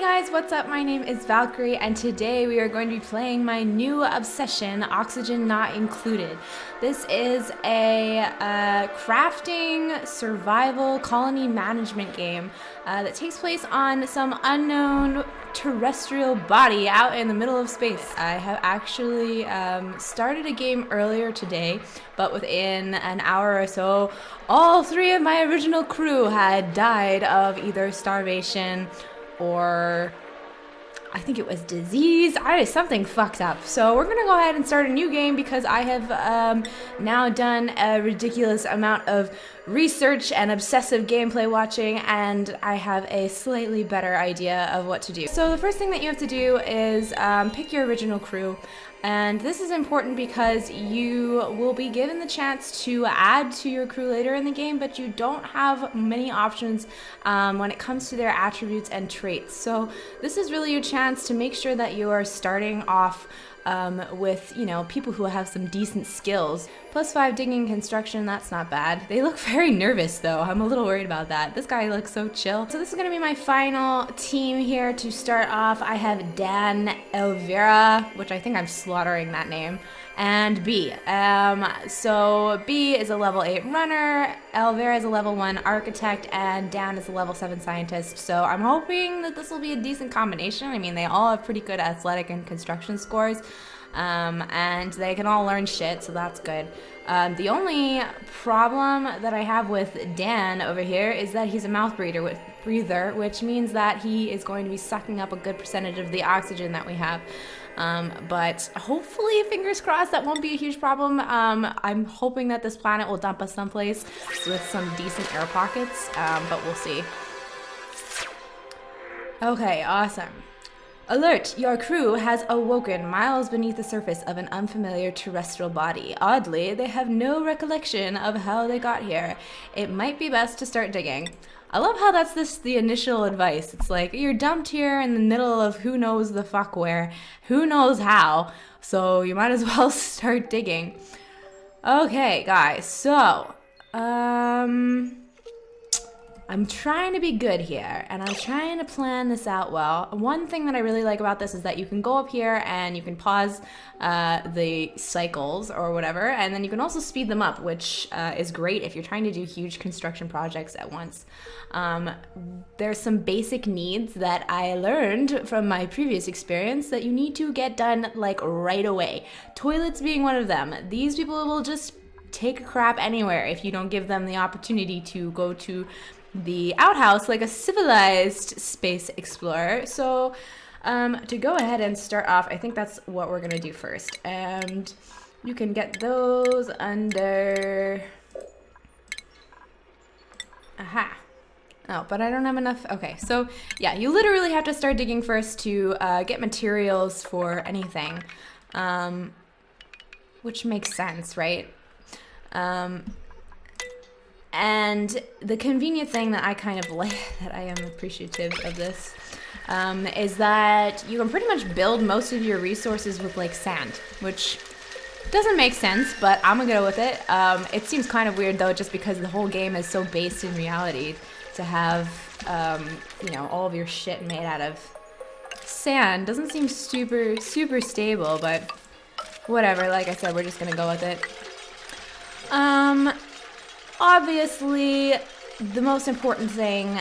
Hey guys, what's up? My name is Valkyrie and today we are going to be playing my new obsession, Oxygen Not Included. This is a crafting, survival, colony management game that takes place on some unknown terrestrial body out in the middle of space. I have actually started a game earlier today, but within an hour or so, all three of my original crew had died of either starvation or I think it was disease. Something fucked up. So we're gonna go ahead and start a new game because I have now done a ridiculous amount of research and obsessive gameplay watching, and I have a slightly better idea of what to do. So the first thing that you have to do is pick your original crew. And this is important because you will be given the chance to add to your crew later in the game, but you don't have many options when it comes to their attributes and traits. So this is really your chance to make sure that you are starting off with, people who have some decent skills. +5 digging construction, that's not bad. They look very nervous though. I'm a little worried about that. This guy looks so chill. So this is gonna be my final team here to start off. I have Dan, Elvira, which I think I'm slaughtering that name, and B. So B is a level 8 runner, Elvira is a level 1 architect, and Dan is a level 7 scientist. So I'm hoping that this will be a decent combination. I mean, they all have pretty good athletic and construction scores. And they can all learn shit, so that's good. The only problem that I have with Dan over here is that he's a mouth breather, which means that he is going to be sucking up a good percentage of the oxygen that we have. But hopefully, fingers crossed, that won't be a huge problem. I'm hoping that this planet will dump us someplace with some decent air pockets, but we'll see. Okay, awesome. Alert! Your crew has awoken miles beneath the surface of an unfamiliar terrestrial body. Oddly, they have no recollection of how they got here. It might be best to start digging. I love how that's the initial advice. It's like, you're dumped here in the middle of who knows the fuck where, who knows how, so you might as well start digging. Okay, guys, so, I'm trying to be good here, and I'm trying to plan this out well. One thing that I really like about this is that you can go up here and you can pause the cycles or whatever, and then you can also speed them up, which is great if you're trying to do huge construction projects at once. There's some basic needs that I learned from my previous experience that you need to get done like right away. Toilets being one of them. These people will just take a crap anywhere if you don't give them the opportunity to go to the outhouse like a civilized space explorer. So to go ahead and start off, I think that's what we're gonna do first. And you can get those under... Aha. Oh, but I don't have enough. Okay, so yeah, you literally have to start digging first to get materials for anything, which makes sense, right? And the convenient thing that I kind of like, that I am appreciative of this, is that you can pretty much build most of your resources with like sand, which doesn't make sense, but I'm gonna go with it. It seems kind of weird though, just because the whole game is so based in reality, to have, all of your shit made out of sand. Doesn't seem super stable, but whatever. Like I said, we're just gonna go with it. Obviously, the most important thing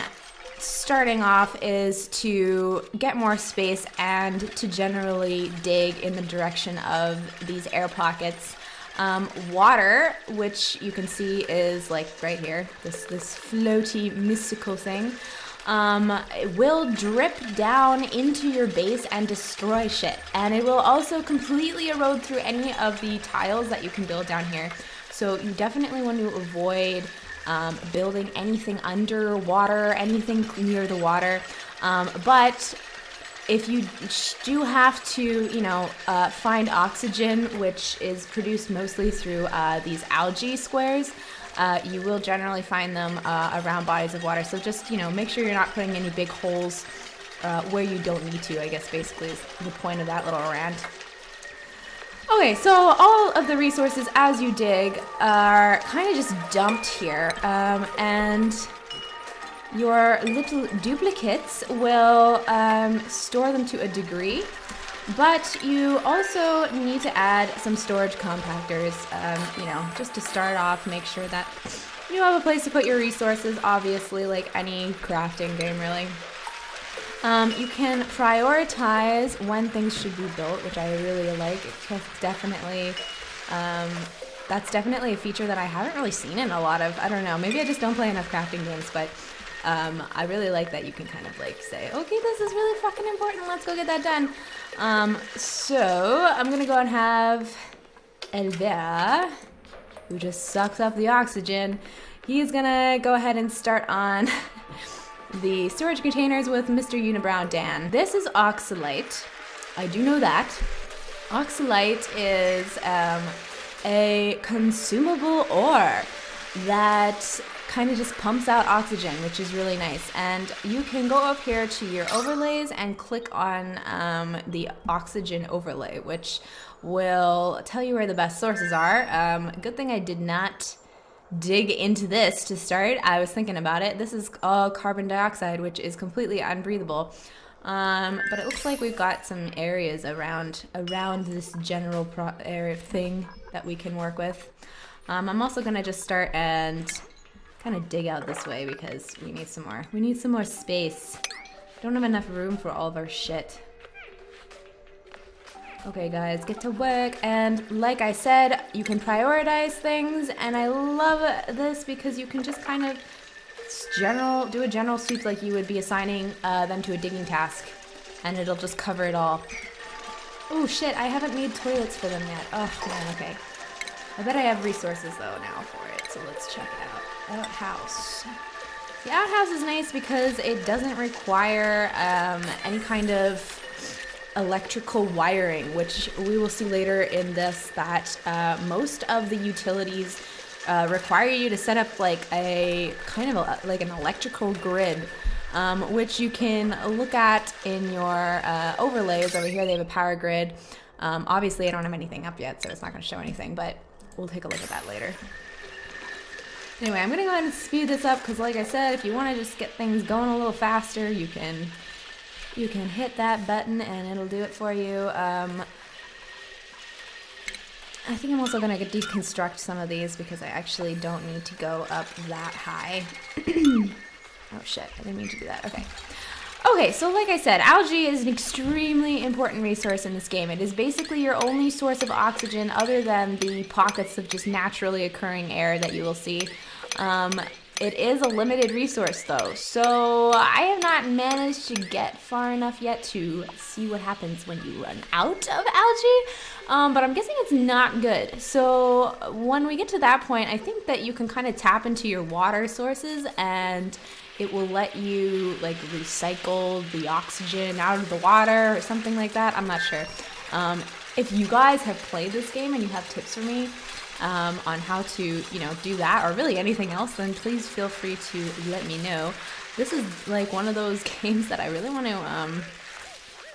starting off is to get more space and to generally dig in the direction of these air pockets. Water, which you can see is like right here, this floaty mystical thing, it will drip down into your base and destroy shit. And it will also completely erode through any of the tiles that you can build down here. So you definitely want to avoid building anything underwater, anything near the water. But if you do have to, find oxygen, which is produced mostly through these algae squares, you will generally find them around bodies of water. So just, make sure you're not putting any big holes where you don't need to, I guess basically is the point of that little rant. Okay, so all of the resources as you dig are kind of just dumped here, and Your little duplicates will store them to a degree, but you also need to add some storage compactors, you know, just to start off, make sure that you have a place to put your resources, obviously, like any crafting game, really. You can prioritize when things should be built, which I really like. That's definitely a feature that I haven't really seen in a lot of, I don't know, maybe I just don't play enough crafting games, but I really like that you can kind of like say, okay, this is really fucking important, let's go get that done. So I'm gonna go and have Elvira, who just sucks up the oxygen. He's gonna go ahead and start on the storage containers with Mr. Unibrow Dan. This is oxalite. I do know that. Oxalite is a consumable ore that kind of just pumps out oxygen, which is really nice. And you can go up here to your overlays and click on the oxygen overlay, which will tell you where the best sources are. Good thing I did not dig into this to start. I was thinking about it. This is all carbon dioxide, which is completely unbreathable. But it looks like we've got some areas around this general area thing that we can work with. I'm also gonna just start and kind of dig out this way because we need some more. We need some more space. Don't have enough room for all of our shit. Okay guys, get to work, and like I said, you can prioritize things, and I love this because you can just kind of do a general sweep like you would be assigning them to a digging task, and it'll just cover it all. Oh shit, I haven't made toilets for them yet. Oh man, okay. I bet I have resources though now for it, so let's check it out. Outhouse. The outhouse is nice because it doesn't require any kind of electrical wiring, which we will see later in this that most of the utilities require you to set up like a kind of like an electrical grid, which you can look at in your overlays. Over here they have a power grid. Obviously I don't have anything up yet, so it's not going to show anything, but we'll take a look at that later. Anyway, I'm going to go ahead and speed this up because like I said, if you want to just get things going a little faster, you can hit that button and it'll do it for you. I think I'm also going to deconstruct some of these because I actually don't need to go up that high. Oh shit, I didn't mean to do that. Okay. Okay, so like I said, algae is an extremely important resource in this game. It is basically your only source of oxygen other than the pockets of just naturally occurring air that you will see. It is a limited resource though, so I have not managed to get far enough yet to see what happens when you run out of algae, but I'm guessing it's not good. So when we get to that point, I think that you can kind of tap into your water sources and it will let you like recycle the oxygen out of the water or something like that. I'm not sure. If you guys have played this game and you have tips for me, on how to, you know, do that or really anything else, then please feel free to let me know. This is like one of those games that I really want to,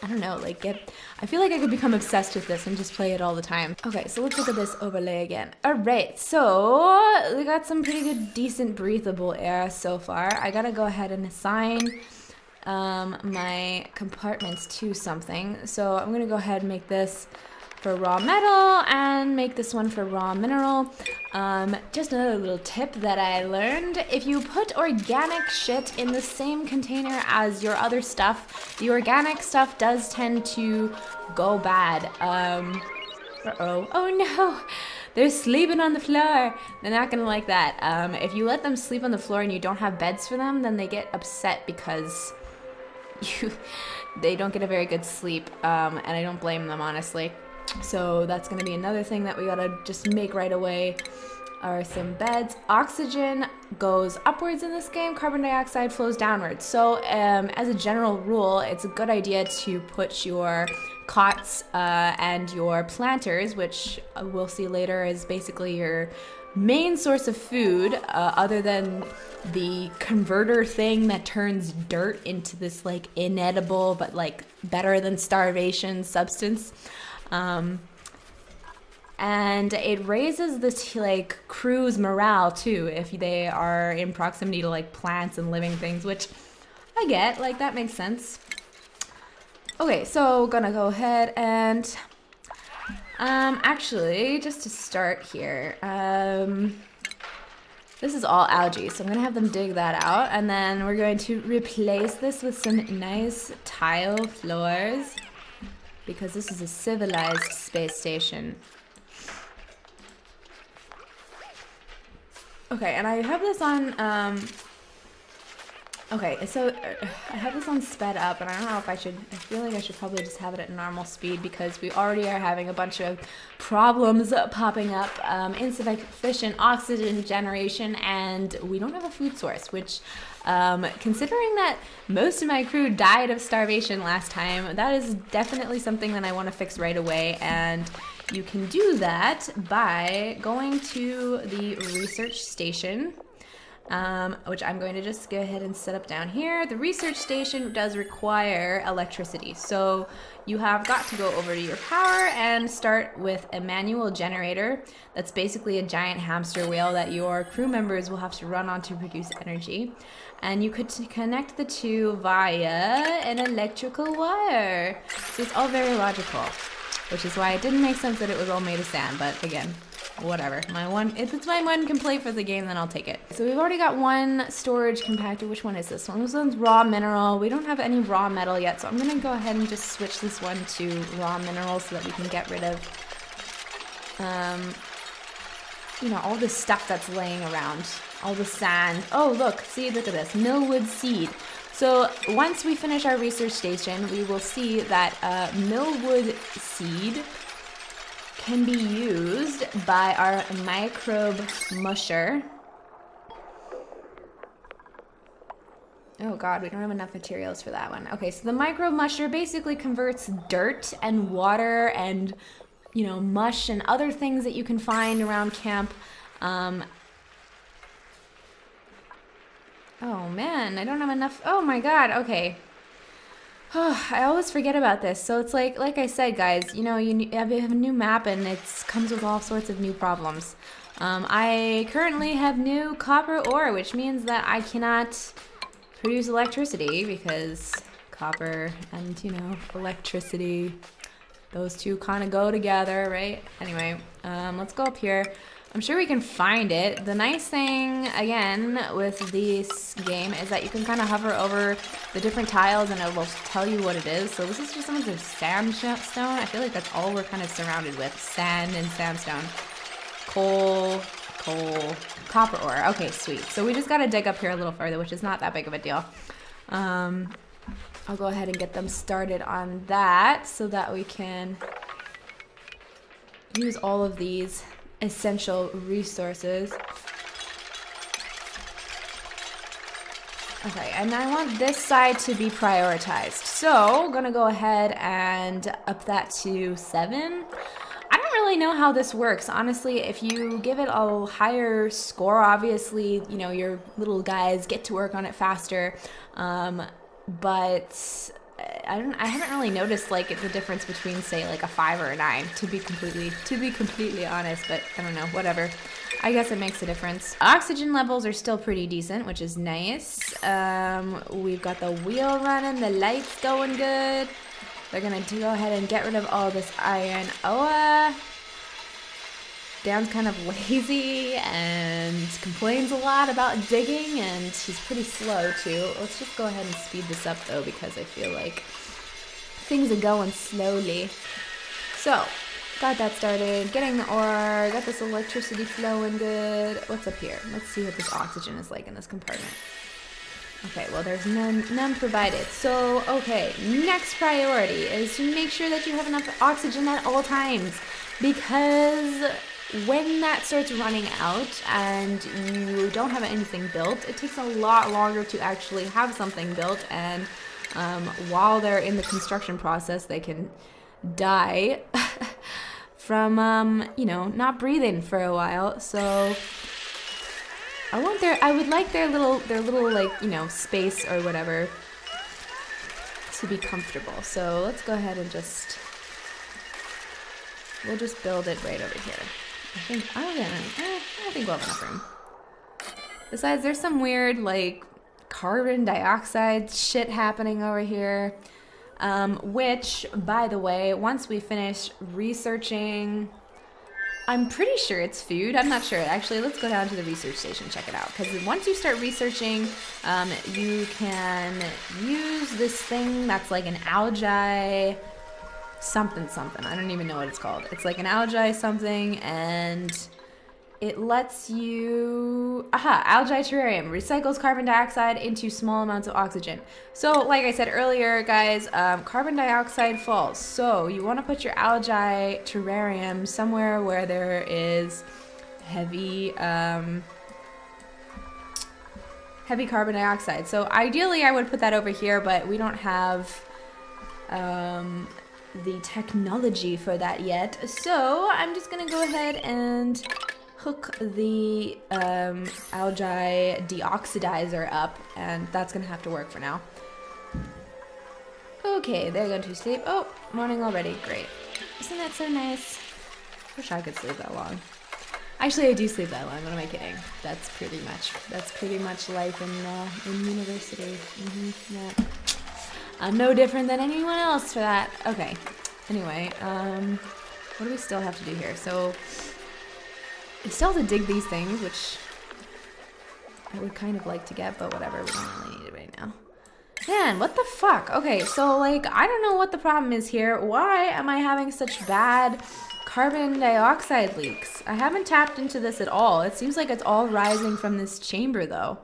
I don't know, like I feel like I could become obsessed with this and just play it all the time. Okay, so let's look at this overlay again. All right, so we got some pretty good, decent breathable air so far. I gotta go ahead and assign my compartments to something. So I'm gonna go ahead and make this for raw metal and make this one for raw mineral. Just another little tip that I learned: if you put organic shit in the same container as your other stuff, the organic stuff does tend to go bad. Oh no, they're sleeping on the floor. They're not gonna like that. If you let them sleep on the floor and you don't have beds for them, then they get upset because they don't get a very good sleep, and I don't blame them, honestly. So that's going to be another thing that we got to just make right away, are some beds. Oxygen goes upwards in this game, carbon dioxide flows downwards. So as a general rule, it's a good idea to put your cots and your planters, which we'll see later is basically your main source of food, other than the converter thing that turns dirt into this like inedible but like better than starvation substance. And it raises this like crew's morale too if they are in proximity to like plants and living things, which I get, like that makes sense. Okay, so gonna go ahead and actually just to start here, this is all algae, so I'm gonna have them dig that out, and then we're going to replace this with some nice tile floors because this is a civilized space station. Okay, and I have this on, okay, so I have this on sped up, and I don't know if I feel like I should probably just have it at normal speed because we already are having a bunch of problems popping up, insufficient oxygen generation, and we don't have a food source, which, considering that most of my crew died of starvation last time, that is definitely something that I want to fix right away, and you can do that by going to the research station, which I'm going to just go ahead and set up down here. The research station does require electricity, so you have got to go over to your power and start with a manual generator. That's basically a giant hamster wheel that your crew members will have to run on to produce energy. And you could connect the two via an electrical wire. So it's all very logical, which is why it didn't make sense that it was all made of sand, but again, whatever. If it's my one complaint for the game, then I'll take it. So we've already got one storage compactor. Which one is this one? This one's raw mineral. We don't have any raw metal yet, so I'm gonna go ahead and just switch this one to raw mineral so that we can get rid of, you know, all this stuff that's laying around. All the sand. Oh, look at this. Millwood seed. So once we finish our research station, we will see that millwood seed can be used by our microbe musher. Oh god, we don't have enough materials for that one. Okay, so the microbe musher basically converts dirt and water and, you know, mush and other things that you can find around camp. Oh man, I don't have enough. Oh my god, okay. I always forget about this. So it's like I said, guys, you know, you have a new map and it comes with all sorts of new problems. I currently have new copper ore, which means that I cannot produce electricity because copper and, you know, electricity, those two kind of go together, right? Anyway, let's go up here. I'm sure we can find it. The nice thing, again, with this game is that you can kind of hover over the different tiles and it will tell you what it is. So this is just some of the sandstone. I feel like that's all we're kind of surrounded with. Sand and sandstone. Coal, copper ore. Okay, sweet. So we just got to dig up here a little further, which is not that big of a deal. I'll go ahead and get them started on that so that we can use all of these essential resources. Okay, and I want this side to be prioritized. So, gonna go ahead and up that to 7. I don't really know how this works. Honestly, if you give it a higher score, obviously, you know, your little guys get to work on it faster. But I haven't really noticed like the difference between, say, like a 5 or a 9, to be completely honest, but I don't know, whatever. I guess it makes a difference. Oxygen levels are still pretty decent, which is nice. We've got the wheel running, the lights going good. They're gonna go ahead and get rid of all this iron ore. Dan's kind of lazy and complains a lot about digging, and he's pretty slow too. Let's just go ahead and speed this up though, because I feel like things are going slowly. So, got that started, getting the ore, got this electricity flowing good. What's up here? Let's see what this oxygen is like in this compartment. Okay, well there's none provided. So, okay, next priority is to make sure that you have enough oxygen at all times, because when that starts running out and you don't have anything built, it takes a lot longer to actually have something built, and while they're in the construction process, they can die from, you know, not breathing for a while. So I would like their little like, you know, space or whatever to be comfortable. So let's go ahead and just we'll just build it right over here. I think we'll have enough room. Besides, there's some weird, like, carbon dioxide shit happening over here. Which, by the way, once we finish researching, I'm pretty sure it's food. I'm not sure. Actually, let's go down to the research station, check it out. Because once you start researching, you can use this thing that's like an algae something. I don't even know what it's called. It's like an algae something, and it lets you, algae terrarium, recycles carbon dioxide into small amounts of oxygen. So like I said earlier, guys, carbon dioxide falls. So you want to put your algae terrarium somewhere where there is heavy carbon dioxide. So ideally I would put that over here, but we don't have the technology for that yet. So I'm just gonna go ahead and hook the algae deoxidizer up, and that's gonna have to work for now. Okay, they're going to sleep. Oh, morning already. Great. Isn't that so nice? Wish I could sleep that long. Actually, I do sleep that long. What am I kidding? That's pretty much life in university. Yeah. I'm no different than anyone else for that. Okay. Anyway, what do we still have to do here? So I still have to dig these things, which I would kind of like to get, but whatever. We don't really need it right now. Man, what the fuck? Okay, so like, I don't know what the problem is here. Why am I having such bad carbon dioxide leaks? I haven't tapped into this at all. It seems like it's all rising from this chamber though.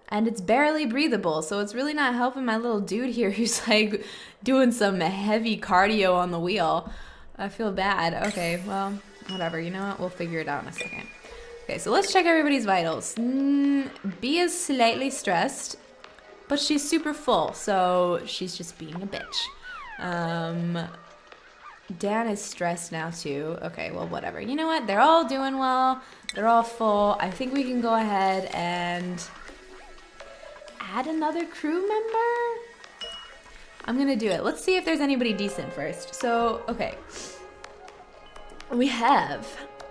And it's barely breathable, so it's really not helping my little dude here who's like doing some heavy cardio on the wheel. I feel bad. Okay, well, whatever. You know what? We'll figure it out in a second. Okay, so let's check everybody's vitals. B is slightly stressed, but she's super full, so she's just being a bitch. Dan is stressed now too. Okay, well, whatever. You know what? They're all doing well. They're all full. I think we can go ahead and add another crew member? I'm gonna do it. Let's see if there's anybody decent first. So, okay. We have,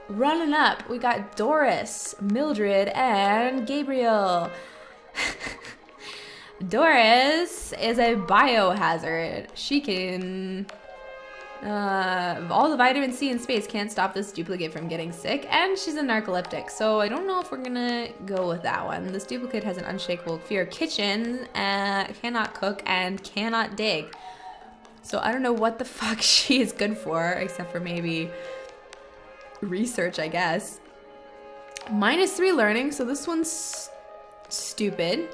running up, we got Doris, Mildred, and Gabriel. Doris is a biohazard. She can... all the vitamin C in space can't stop this duplicate from getting sick, and she's a narcoleptic, so I don't know if we're gonna go with that one. This duplicate has an unshakable fear of kitchen, cannot cook, and cannot dig. So I don't know what the fuck she is good for, except for maybe research, I guess. -3 learning, so this one's stupid.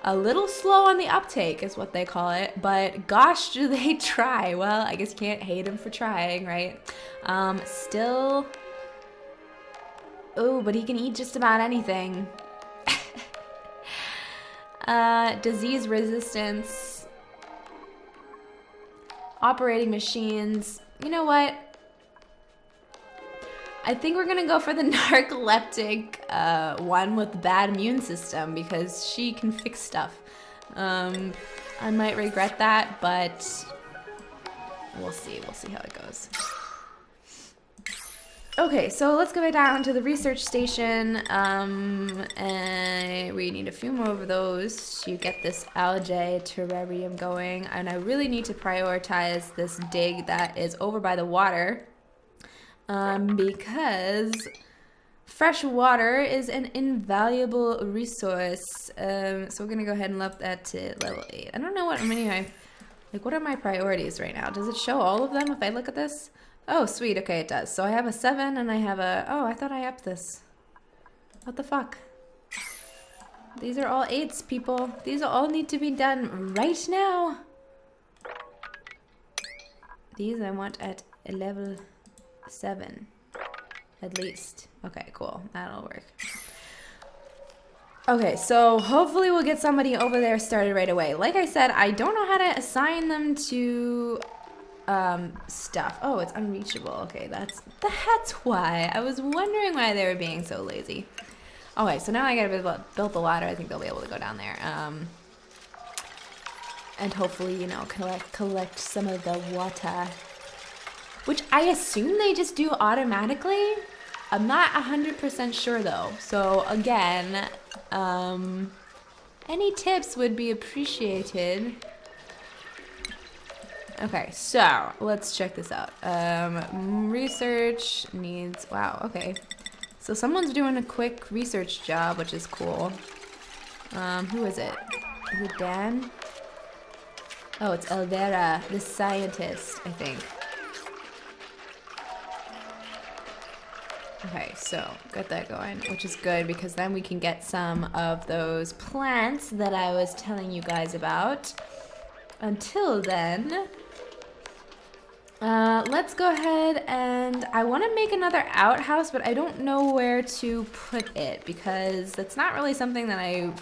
A little slow on the uptake is what they call it, but gosh, do they try. Well, I guess you can't hate them for trying, right? Still... Oh, but he can eat just about anything. Disease resistance. Operating machines. You know what? I think we're gonna go for the narcoleptic one with the bad immune system because she can fix stuff. I might regret that, but we'll see. We'll see how it goes. Okay, so let's go back down to the research station. And we need a few more of those to get this algae terrarium going. And I really need to prioritize this dig that is over by the water. Because fresh water is an invaluable resource. So we're gonna go ahead and up that to level 8. I don't know what what are my priorities right now? Does it show all of them if I look at this? Oh, sweet. Okay, it does. So I have a 7 and I have a... Oh, I thought I upped this. What the fuck? These are all 8s, people. These all need to be done right now. These I want at level 7. At least. Okay, cool. That'll work. Okay, so hopefully we'll get somebody over there started right away. Like I said, I don't know how to assign them to... stuff. Oh, it's unreachable. Okay, that's why. I was wondering why they were being so lazy. Okay, so now I gotta build the ladder. I think they'll be able to go down there. and hopefully, you know, collect some of the water, which I assume they just do automatically. I'm not 100% sure though. So again, any tips would be appreciated. Okay, so let's check this out. Research needs, wow, okay. So someone's doing a quick research job, which is cool. Who is it? Is it Dan? Oh, it's Elvira, the scientist, I think. Okay, so got that going, which is good because then we can get some of those plants that I was telling you guys about. Until then, let's go ahead and I want to make another outhouse, but I don't know where to put it because that's not really something that I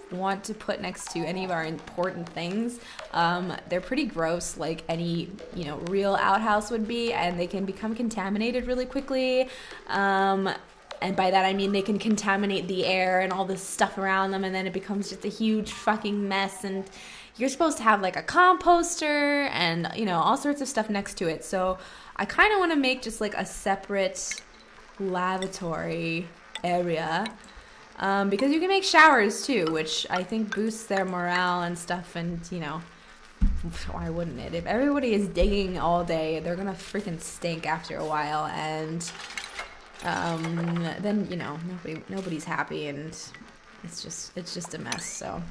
want to put next to any of our important things. They're pretty gross, like any, you know, real outhouse would be, and they can become contaminated really quickly. And by that I mean they can contaminate the air and all this stuff around them, and then it becomes just a huge fucking mess. And you're supposed to have like a composter and, you know, all sorts of stuff next to it. So I kind of want to make just like a separate lavatory area. Because you can make showers too, which I think boosts their morale and stuff, and, you know, why wouldn't it? If everybody is digging all day, they're gonna freaking stink after a while, and then, you know, nobody's happy, and it's just a mess. So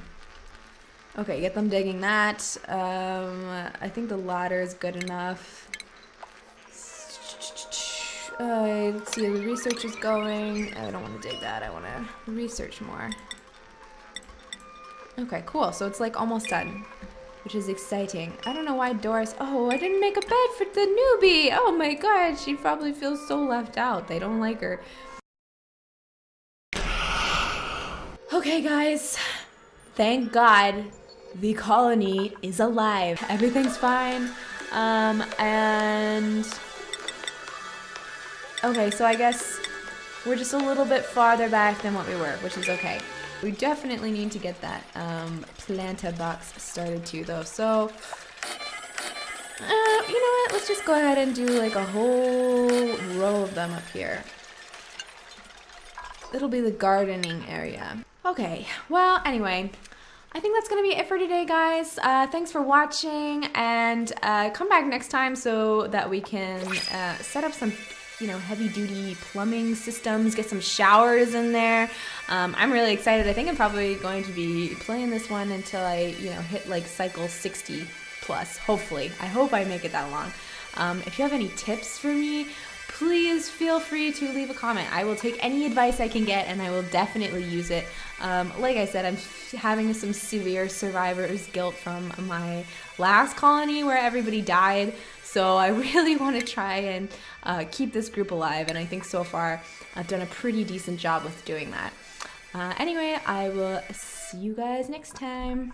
okay, get them digging that. I think the ladder is good enough. Let's see how the research is going. I don't want to dig that. I want to research more. Okay, cool. So it's like almost done, which is exciting. I don't know why Doris... Oh, I didn't make a bed for the newbie. Oh my god, she probably feels so left out. They don't like her. Okay, guys. Thank God the colony is alive. Everything's fine. And... Okay, so I guess we're just a little bit farther back than what we were, which is okay. We definitely need to get that planta box started too, though. So, you know what? Let's just go ahead and do like a whole row of them up here. It'll be the gardening area. Okay, well, anyway, I think that's going to be it for today, guys. Thanks for watching, and come back next time so that we can set up some, you know, heavy-duty plumbing systems, get some showers in there. I'm really excited. I think I'm probably going to be playing this one until I, you know, hit like cycle 60 plus, hopefully. I hope I make it that long. If you have any tips for me, please feel free to leave a comment. I will take any advice I can get, and I will definitely use it. Like I said, I'm having some severe survivor's guilt from my last colony where everybody died. So I really want to try and keep this group alive, and I think so far I've done a pretty decent job with doing that. Anyway, I will see you guys next time.